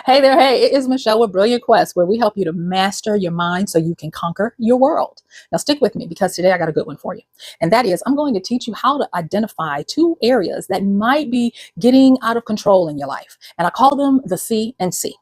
Hey there, hey, it is Michelle with Brilliant Quest, where we help you to master your mind so you can conquer your world. Now, stick with me because today I got a good one for you. And that is, I'm going to teach you how to identify two areas that might be getting out of control in your life. And I call them the C and C.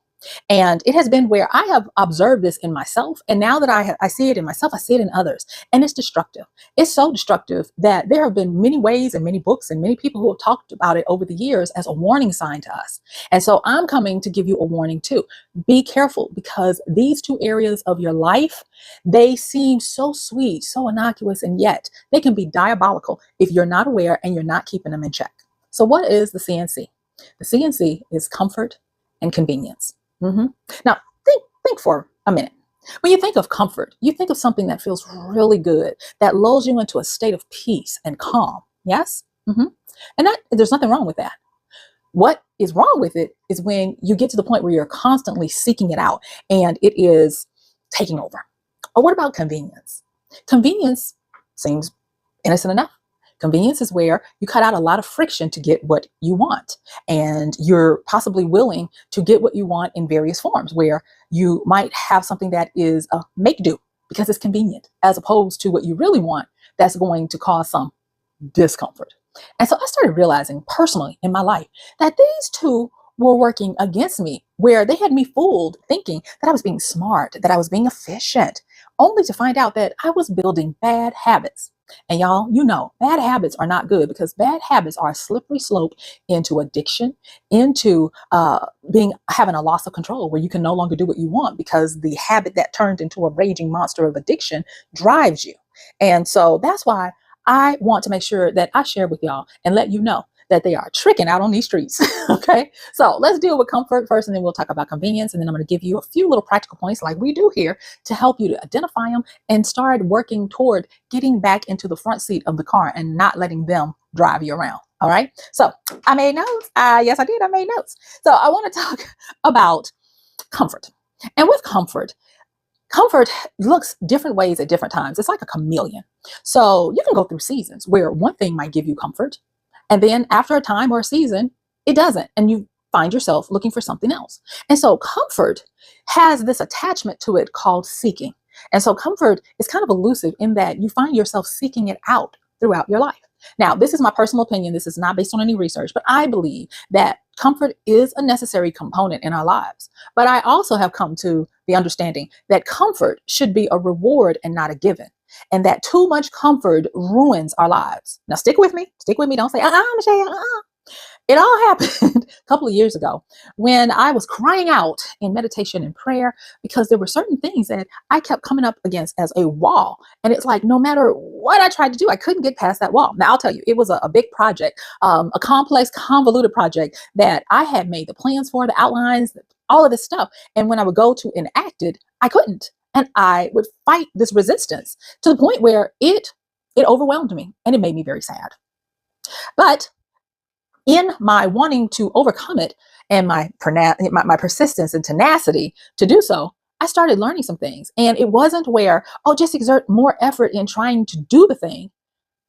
And it has been where I have observed this in myself. And now that I see it in myself, I see it in others. And it's destructive. It's so destructive that there have been many ways and many books and many people who have talked about it over the years as a warning sign to us. And so I'm coming to give you a warning too. Be careful, because these two areas of your life, they seem so sweet, so innocuous, and yet they can be diabolical if you're not aware and you're not keeping them in check. So what is the CNC? The CNC is comfort and convenience. Now, think for a minute. When you think of comfort, you think of something that feels really good, that lulls you into a state of peace and calm. Yes? And there's nothing wrong with that. What is wrong with it is when you get to the point where you're constantly seeking it out and it is taking over. Or what about convenience? Convenience seems innocent enough. Convenience is where you cut out a lot of friction to get what you want. And you're possibly willing to get what you want in various forms, where you might have something that is a make do because it's convenient, as opposed to what you really want that's going to cause some discomfort. And so I started realizing personally in my life that these two were working against me, where they had me fooled thinking that I was being smart, that I was being efficient, only to find out that I was building bad habits. And y'all, you know, bad habits are not good, because bad habits are a slippery slope into addiction, into having a loss of control, where you can no longer do what you want because the habit that turned into a raging monster of addiction drives you. And so that's why I want to make sure that I share with y'all and let you know that they are tricking out on these streets. Okay, so let's deal with comfort first, and then we'll talk about convenience. And then I'm going to give you a few little practical points, like we do here, to help you to identify them and start working toward getting back into the front seat of the car and not letting them drive you around. All right, so I made notes. Yes, I did. I made notes. So I want to talk about comfort. And with comfort looks different ways at different times. It's like a chameleon. So you can go through seasons where one thing might give you comfort, and then after a time or a season, it doesn't. And you find yourself looking for something else. And so comfort has this attachment to it called seeking. And so comfort is kind of elusive in that you find yourself seeking it out throughout your life. Now, this is my personal opinion. This is not based on any research, but I believe that comfort is a necessary component in our lives. But I also have come to the understanding that comfort should be a reward and not a given, and that too much comfort ruins our lives. Now, stick with me. Don't say, Michelle, It all happened a couple of years ago when I was crying out in meditation and prayer, because there were certain things that I kept coming up against as a wall. And it's like, no matter what I tried to do, I couldn't get past that wall. Now, I'll tell you, it was a big project, a complex, convoluted project that I had made the plans for, the outlines, all of this stuff. And when I would go to enact it, I couldn't. And I would fight this resistance to the point where it overwhelmed me, and it made me very sad. But in my wanting to overcome it and my persistence and tenacity to do so, I started learning some things. And it wasn't where, just exert more effort in trying to do the thing.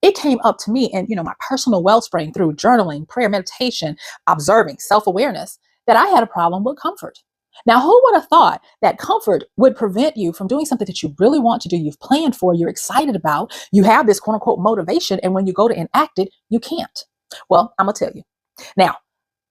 It came up to me and, my personal wellspring through journaling, prayer, meditation, observing, self-awareness, that I had a problem with comfort. Now, who would have thought that comfort would prevent you from doing something that you really want to do, you've planned for, you're excited about, you have this quote unquote motivation, and when you go to enact it, you can't? Well, I'm going to tell you. Now,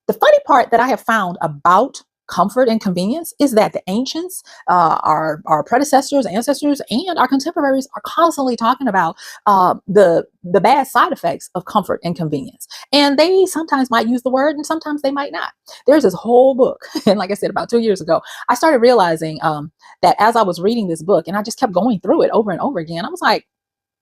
the funny part that I have found about comfort and convenience is that the ancients, our predecessors, ancestors, and our contemporaries are constantly talking about the bad side effects of comfort and convenience. And they sometimes might use the word and sometimes they might not. There's this whole book. And like I said, about 2 years ago, I started realizing that as I was reading this book and I just kept going through it over and over again, I was like,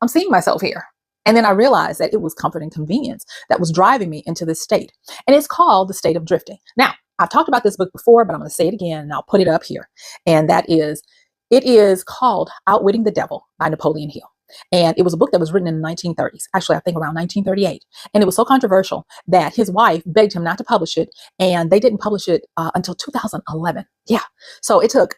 I'm seeing myself here. And then I realized that it was comfort and convenience that was driving me into this state. And it's called the state of drifting. Now, I've talked about this book before, but I'm going to say it again and I'll put it up here. And it is called Outwitting the Devil by Napoleon Hill. And it was a book that was written in the 1930s. Actually, I think around 1938. And it was so controversial that his wife begged him not to publish it. And they didn't publish it until 2011. Yeah. So it took,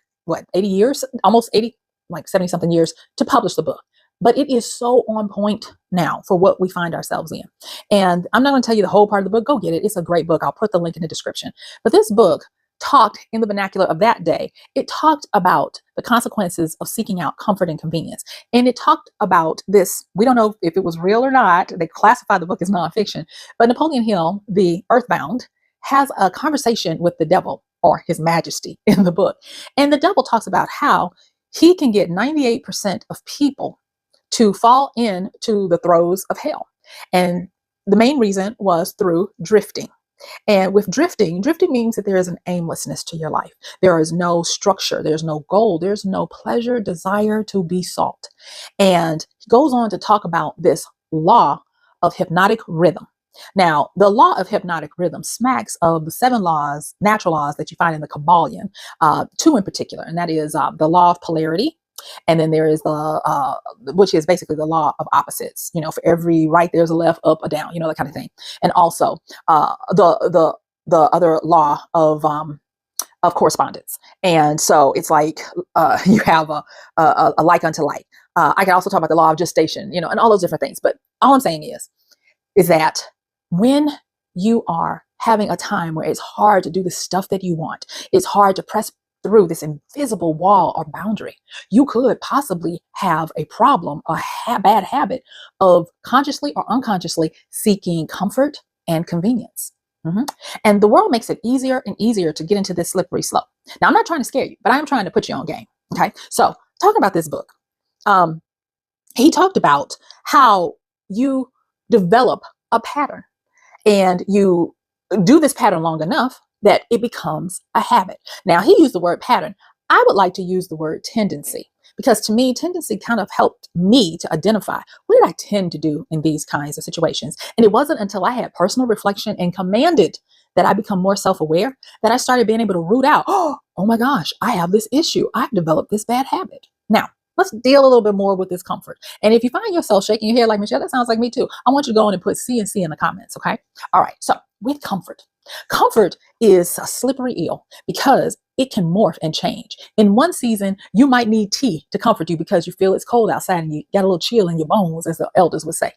80 years, almost 80, like 70 something years to publish the book. But it is so on point now for what we find ourselves in. And I'm not going to tell you the whole part of the book. Go get it. It's a great book. I'll put the link in the description. But this book talked in the vernacular of that day. It talked about the consequences of seeking out comfort and convenience. And it talked about this. We don't know if it was real or not. They classify the book as nonfiction. But Napoleon Hill, the Earthbound, has a conversation with the devil or his majesty in the book. And the devil talks about how he can get 98% of people to fall into the throes of hell. And the main reason was through drifting. And with drifting means that there is an aimlessness to your life. There is no structure. There's no goal. There's no pleasure, desire to be sought. And he goes on to talk about this law of hypnotic rhythm. Now, the law of hypnotic rhythm smacks of the 7 laws, natural laws that you find in the Kabbalion, 2 in particular, and that is the law of polarity. And then there is the, which is basically the law of opposites. You know, for every right, there's a left, up, a down. You know, that kind of thing. And also the other law of correspondence. And so it's like you have a like unto like. I can also talk about the law of gestation. You know, and all those different things. But all I'm saying is that when you are having a time where it's hard to do the stuff that you want, it's hard to press through this invisible wall or boundary, you could possibly have a problem, a bad habit of consciously or unconsciously seeking comfort and convenience. And the world makes it easier and easier to get into this slippery slope. Now, I'm not trying to scare you, but I'm trying to put you on game. Okay. So talking about this book, he talked about how you develop a pattern and you do this pattern long enough that it becomes a habit. Now, he used the word pattern. I would like to use the word tendency, because to me, tendency kind of helped me to identify what did I tend to do in these kinds of situations. And it wasn't until I had personal reflection and commanded that I become more self-aware that I started being able to root out, oh my gosh, I have this issue. I've developed this bad habit. Now, let's deal a little bit more with this comfort. And if you find yourself shaking your head like, Michelle, that sounds like me too, I want you to go on and put C and C in the comments, okay? All right, so with comfort. Comfort is a slippery eel because it can morph and change. In one season, you might need tea to comfort you because you feel it's cold outside and you got a little chill in your bones, as the elders would say.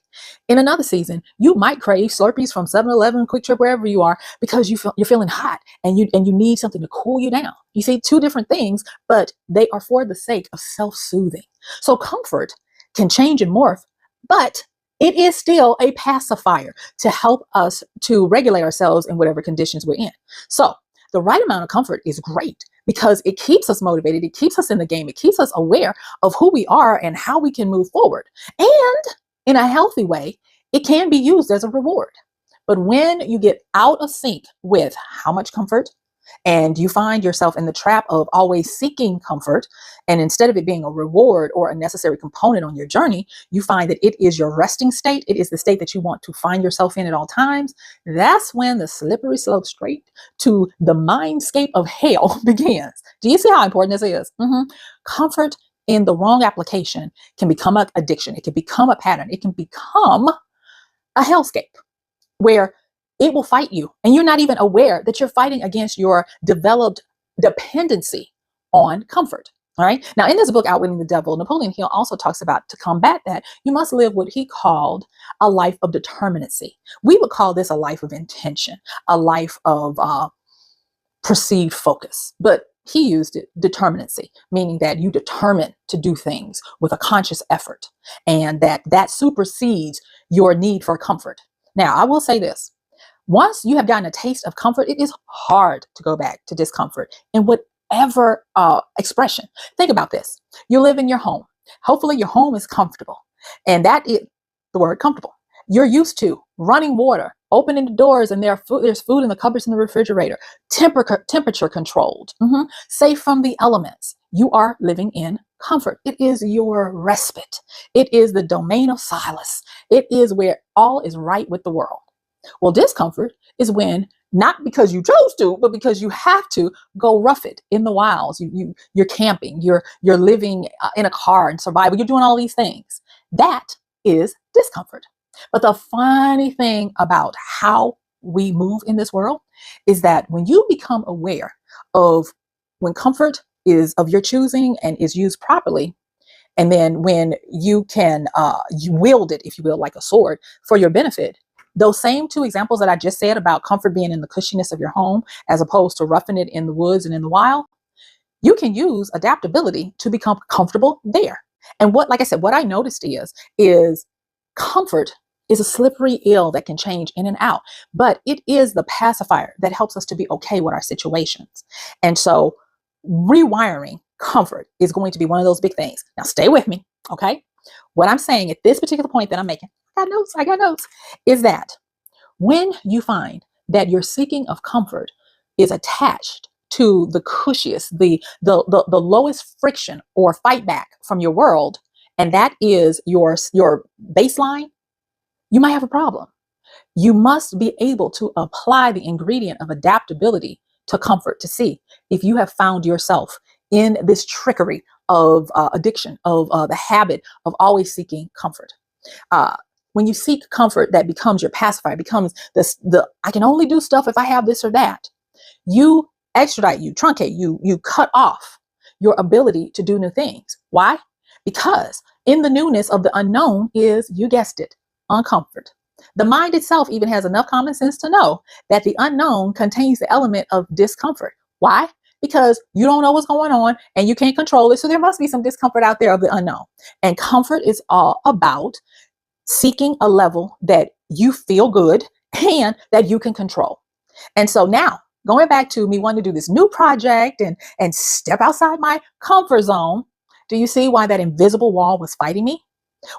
In another season, you might crave Slurpees from 7-Eleven, Quick Trip, wherever you are, because you're feeling hot and you need something to cool you down. You see, 2 different things, but they are for the sake of self-soothing. So comfort can change and morph, but it is still a pacifier to help us to regulate ourselves in whatever conditions we're in. So the right amount of comfort is great because it keeps us motivated. It keeps us in the game. It keeps us aware of who we are and how we can move forward. And in a healthy way, it can be used as a reward. But when you get out of sync with how much comfort, and you find yourself in the trap of always seeking comfort, and instead of it being a reward or a necessary component on your journey, you find that it is your resting state. It is the state that you want to find yourself in at all times. That's when the slippery slope straight to the mindscape of hell begins. Do you see how important this is? Comfort in the wrong application can become an addiction. It can become a pattern. It can become a hellscape where it will fight you. And you're not even aware that you're fighting against your developed dependency on comfort. All right. Now, in this book, Outwitting the Devil, Napoleon Hill also talks about to combat that, you must live what he called a life of determinacy. We would call this a life of intention, a life of perceived focus. But he used it, determinacy, meaning that you determine to do things with a conscious effort and that supersedes your need for comfort. Now, I will say this. Once you have gotten a taste of comfort, it is hard to go back to discomfort in whatever expression. Think about this. You live in your home. Hopefully your home is comfortable. And that is the word comfortable. You're used to running water, opening the doors, and there's food in the cupboards in the refrigerator, temperature controlled, safe from the elements. You are living in comfort. It is your respite. It is the domain of solace. It is where all is right with the world. Well, discomfort is when, not because you chose to, but because you have to go rough it in the wilds. You're camping, you're living in a car and survival. You're doing all these things. That is discomfort. But the funny thing about how we move in this world is that when you become aware of when comfort is of your choosing and is used properly, and then when you can you wield it, if you will, like a sword for your benefit, those same two examples that I just said about comfort being in the cushiness of your home as opposed to roughing it in the woods and in the wild, you can use adaptability to become comfortable there. And what, like I said, what I noticed is comfort is a slippery eel that can change in and out, but it is the pacifier that helps us to be okay with our situations. And so rewiring comfort is going to be one of those big things. Now stay with me, okay? What I'm saying at this particular point that I'm making, I got notes, is that when you find that your seeking of comfort is attached to the cushiest, the lowest friction or fight back from your world, and that is your baseline, you might have a problem. You must be able to apply the ingredient of adaptability to comfort to see if you have found yourself in this trickery of addiction, of the habit of always seeking comfort. When you seek comfort, that becomes your pacifier, becomes the I can only do stuff if I have this or that. You extradite, you truncate, you cut off your ability to do new things. Why? Because in the newness of the unknown is, you guessed it, uncomfort. The mind itself even has enough common sense to know that the unknown contains the element of discomfort. Why? Because you don't know what's going on and you can't control it. So there must be some discomfort out there of the unknown. And comfort is all about seeking a level that you feel good and that you can control. And so now, going back to me wanting to do this new project and step outside my comfort zone, do you see why that invisible wall was fighting me?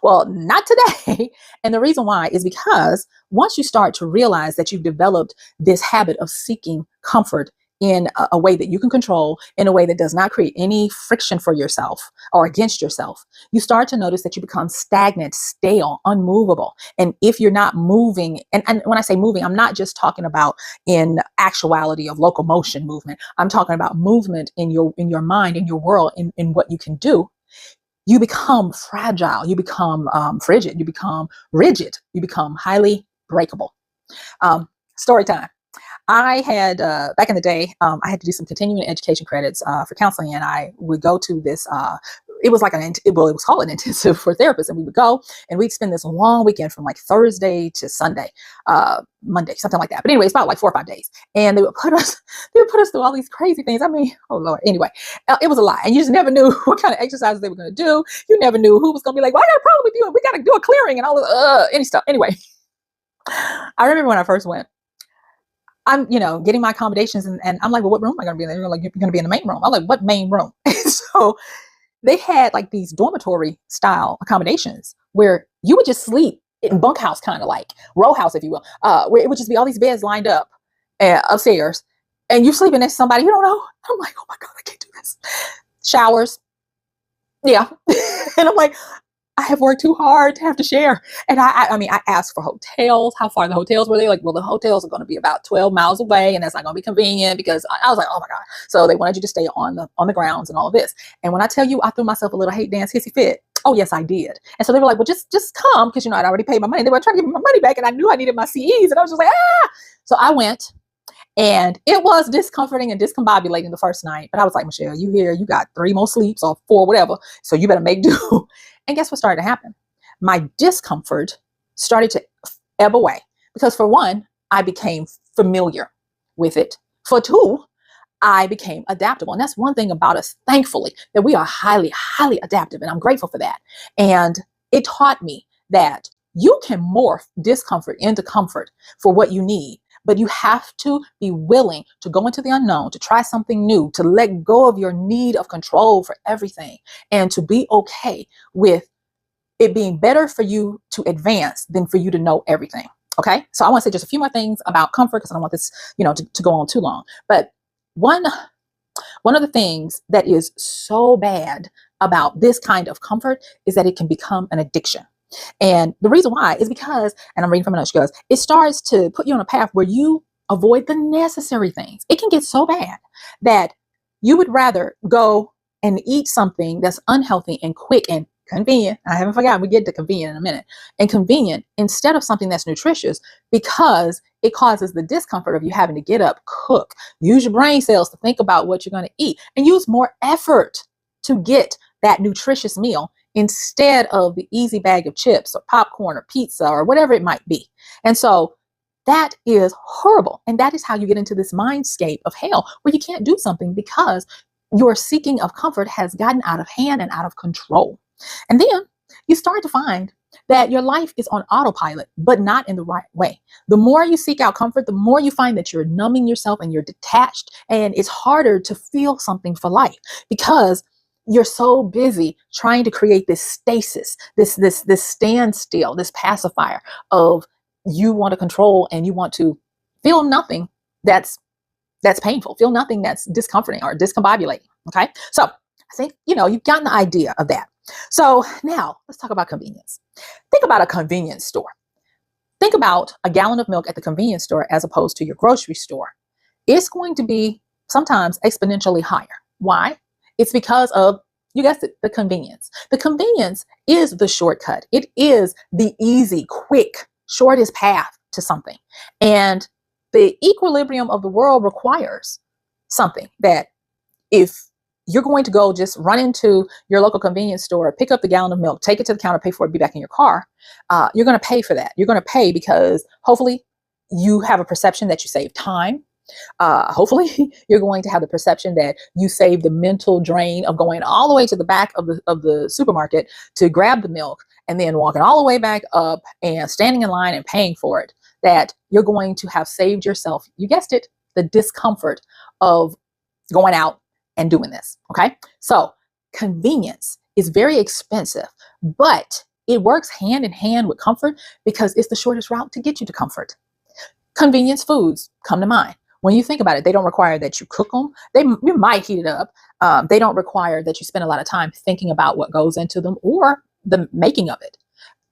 Well, not today. And the reason why is because once you start to realize that you've developed this habit of seeking comfort in a way that you can control, in a way that does not create any friction for yourself or against yourself, you start to notice that you become stagnant, stale, unmovable. And if you're not moving, and when I say moving, I'm not just talking about in actuality of locomotion movement. I'm talking about movement in your mind, in your world, in what you can do. You become fragile, you become frigid, you become rigid, you become highly breakable. Story time. I had, back in the day, I had to do some continuing education credits for counseling, and I would go to this, it was like it was called an intensive for therapists, and we would go and we'd spend this long weekend from like Thursday to Sunday, Monday, something like that. But anyway, it's about like 4 or 5 days, and they would put us through all these crazy things. I mean, oh Lord. Anyway, it was a lot, and you just never knew what kind of exercises they were going to do. You never knew who was going to be like, well, I got a problem with you, and we got to do a clearing and all this, any stuff. Anyway, I remember when I first went, I'm, getting my accommodations, and I'm like, well, what room am I going to be in? They're like, you're going to be in the main room. I'm like, what main room? So they had like these dormitory style accommodations where you would just sleep in bunkhouse, kind of like row house, if you will, where it would just be all these beds lined up upstairs, and you're sleeping next to somebody you don't know. I'm like, oh my God, I can't do this. Showers. Yeah. And I'm like, I have worked too hard to have to share. And I mean, I asked for hotels. How far the hotels were? They like, well, the hotels are going to be about 12 miles away, and that's not going to be convenient, because I was like, oh my God. So they wanted you to stay on the grounds and all of this. And when I tell you, I threw myself a little hate dance hissy fit. Oh yes, I did. And so they were like, well, just come, because I'd already paid my money. They were trying to give me my money back, and I knew I needed my CEs, and I was just like, ah. So I went. And it was discomforting and discombobulating the first night. But I was like, Michelle, you here, you got 3 more sleeps or 4, whatever. So you better make do. And guess what started to happen? My discomfort started to ebb away. Because for one, I became familiar with it. For two, I became adaptable. And that's one thing about us, thankfully, that we are highly, highly adaptive. And I'm grateful for that. And it taught me that you can morph discomfort into comfort for what you need. But you have to be willing to go into the unknown, to try something new, to let go of your need of control for everything, and to be okay with it being better for you to advance than for you to know everything. Okay. So I want to say just a few more things about comfort, because I don't want this, to go on too long. But one of the things that is so bad about this kind of comfort is that it can become an addiction. And the reason why is because, and I'm reading from a note, she goes, it starts to put you on a path where you avoid the necessary things. It can get so bad that you would rather go and eat something that's unhealthy and quick and convenient. I haven't forgotten, we get to convenient in a minute, and convenient instead of something that's nutritious, because it causes the discomfort of you having to get up, cook, use your brain cells to think about what you're going to eat, and use more effort to get that nutritious meal instead of the easy bag of chips or popcorn or pizza or whatever it might be. And so that is horrible. And that is how you get into this mindscape of hell where you can't do something because your seeking of comfort has gotten out of hand and out of control. And then you start to find that your life is on autopilot, but not in the right way. The more you seek out comfort, the more you find that you're numbing yourself and you're detached, and it's harder to feel something for life because you're so busy trying to create this stasis, this standstill, this pacifier of you want to control and you want to feel nothing that's painful, feel nothing that's discomforting or discombobulating. Okay, so I think you've gotten the idea of that. So now let's talk about convenience. Think about a convenience store. Think about a gallon of milk at the convenience store as opposed to your grocery store. It's going to be sometimes exponentially higher. Why? It's because of, you guessed it, the convenience. The convenience is the shortcut. It is the easy, quick, shortest path to something. And the equilibrium of the world requires something that if you're going to go just run into your local convenience store, pick up the gallon of milk, take it to the counter, pay for it, be back in your car, you're going to pay for that. You're going to pay because hopefully you have a perception that you save time. Hopefully you're going to have the perception that you save the mental drain of going all the way to the back of the supermarket to grab the milk and then walking all the way back up and standing in line and paying for it. That you're going to have saved yourself, you guessed it, the discomfort of going out and doing this. Okay. So convenience is very expensive, but it works hand in hand with comfort because it's the shortest route to get you to comfort. Convenience foods come to mind. When you think about it, they don't require that you cook them. You might heat it up. They don't require that you spend a lot of time thinking about what goes into them or the making of it.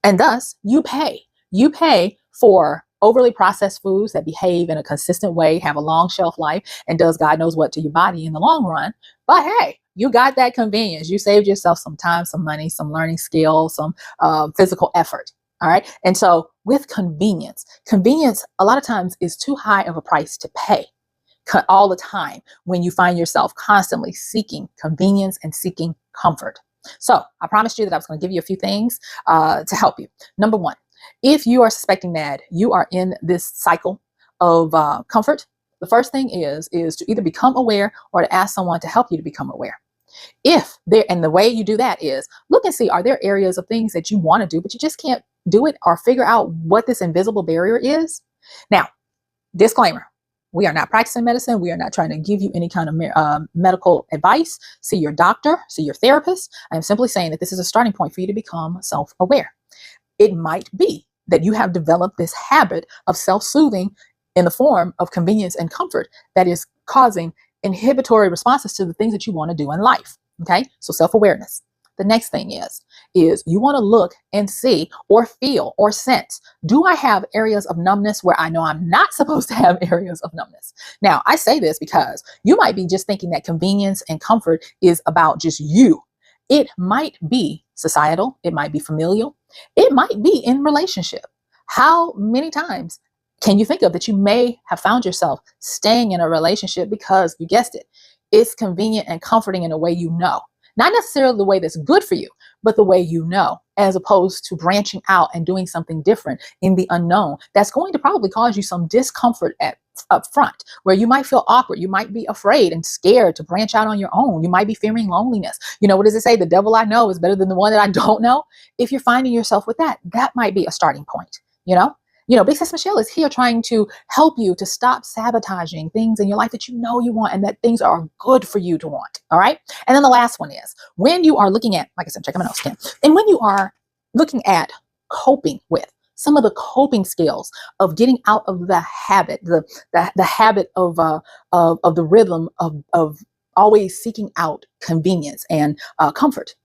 And thus you pay. You pay for overly processed foods that behave in a consistent way, have a long shelf life, and does God knows what to your body in the long run. But hey, you got that convenience. You saved yourself some time, some money, some learning skills, some physical effort. All right. And so with convenience a lot of times is too high of a price to pay all the time when you find yourself constantly seeking convenience and seeking comfort. So I promised you that I was going to give you a few things to help you. Number one, if you are suspecting that you are in this cycle of comfort, the first thing is to either become aware or to ask someone to help you to become aware. And the way you do that is look and see, are there areas of things that you want to do, but you just can't do it or figure out what this invisible barrier is? Now, disclaimer, we are not practicing medicine. We are not trying to give you any kind of medical advice. See your doctor, see your therapist. I am simply saying that this is a starting point for you to become self-aware. It might be that you have developed this habit of self-soothing in the form of convenience and comfort that is causing inhibitory responses to the things that you want to do in life. Okay, so self-awareness. The next thing is you want to look and see or feel or sense, do I have areas of numbness where I know I'm not supposed to have areas of numbness? Now, I say this because you might be just thinking that convenience and comfort is about just you. It might be societal. It might be familial. It might be in relationship. How many times can you think of that you may have found yourself staying in a relationship because, you guessed it, it's convenient and comforting in a way you know? Not necessarily the way that's good for you, but the way you know, as opposed to branching out and doing something different in the unknown. That's going to probably cause you some discomfort up front, where you might feel awkward. You might be afraid and scared to branch out on your own. You might be fearing loneliness. What does it say? The devil I know is better than the one that I don't know. If you're finding yourself with that might be a starting point, Big Sis Michelle is here trying to help you to stop sabotaging things in your life that you know you want and that things are good for you to want. All right. And then the last one is when you are looking at, like I said, check my notes again. And when you are looking at coping with some of the coping skills of getting out of the habit, the habit of the rhythm of always seeking out convenience and comfort,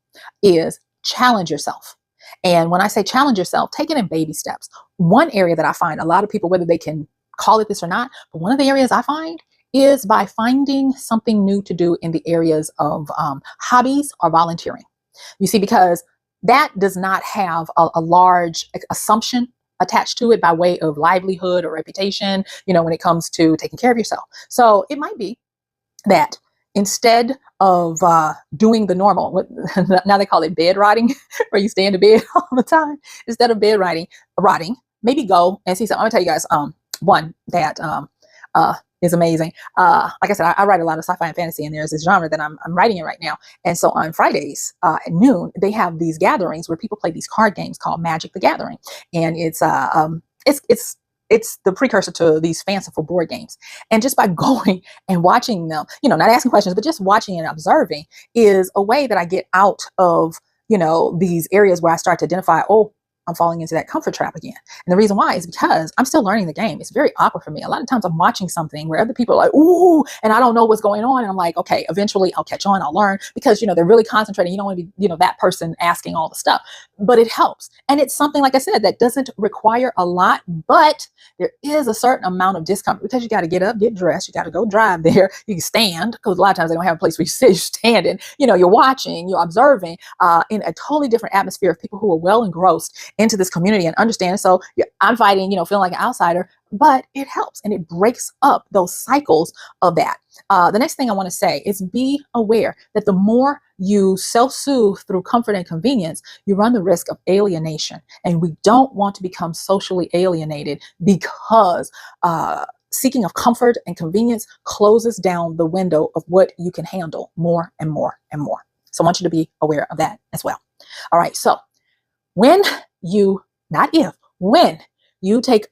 is challenge yourself. And when I say challenge yourself, take it in baby steps. One area that I find a lot of people, whether they can call it this or not, but one of the areas I find is by finding something new to do in the areas of hobbies or volunteering. You see, because that does not have a large assumption attached to it by way of livelihood or reputation, when it comes to taking care of yourself. So it might be that instead of doing the normal, now they call it bed rotting, where you stay in the bed all the time, instead of bed rotting, maybe go and see something. I'm gonna tell you guys one that is amazing. Like I said, I write a lot of sci-fi and fantasy, and there's this genre that I'm writing in right now. And so on Fridays at noon, they have these gatherings where people play these card games called Magic the Gathering, and it's the precursor to these fanciful board games. And just by going and watching them, not asking questions, but just watching and observing is a way that I get out of, these areas where I start to identify, oh, I'm falling into that comfort trap again. And the reason why is because I'm still learning the game. It's very awkward for me. A lot of times I'm watching something where other people are like, ooh, and I don't know what's going on. And I'm like, okay, eventually I'll catch on, I'll learn, because, they're really concentrating. You don't want to be, that person asking all the stuff, but it helps. And it's something, like I said, that doesn't require a lot, but there is a certain amount of discomfort because you got to get up, get dressed. You got to go drive there. You can stand, because a lot of times they don't have a place where you sit, you're standing, you're watching, you're observing in a totally different atmosphere of people who are well engrossed into this community and understand. So I'm fighting, feeling like an outsider, but it helps and it breaks up those cycles of that. The next thing I want to say is be aware that the more you self-soothe through comfort and convenience, you run the risk of alienation. And we don't want to become socially alienated because seeking of comfort and convenience closes down the window of what you can handle more and more and more. So I want you to be aware of that as well. All right. So when you take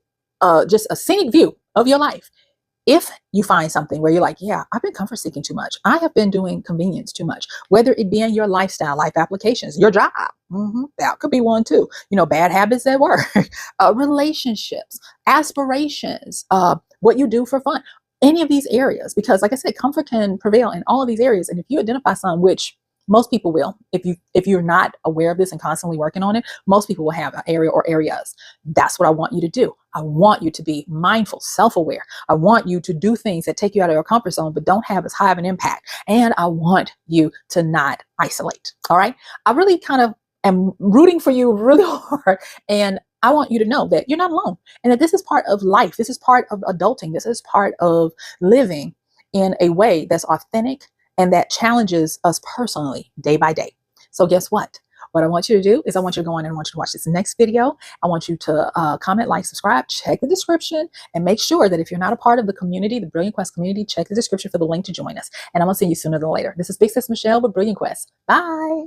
just a scenic view of your life, if you find something where you're like, yeah, I've been comfort seeking too much, I have been doing convenience too much, whether it be in your lifestyle, life applications, your job, that could be one too, bad habits at work, relationships, aspirations, what you do for fun, any of these areas, because like I said, comfort can prevail in all of these areas. And if you identify some, which most people will, if you're not aware of this and constantly working on it, most people will have an area or areas. That's what I want you to do. I want you to be mindful, self-aware. I want you to do things that take you out of your comfort zone, but don't have as high of an impact. And I want you to not isolate. All right. I really kind of am rooting for you really hard. And I want you to know that you're not alone and that this is part of life. This is part of adulting. This is part of living in a way that's authentic and that challenges us personally day by day. So guess what? What I want you to do is I want you to go on and I want you to watch this next video. I want you to comment, like, subscribe, check the description, and make sure that if you're not a part of the community, the Brilliant Quest community, check the description for the link to join us. And I'm going to see you sooner than later. This is Big Sis Michelle with Brilliant Quest. Bye.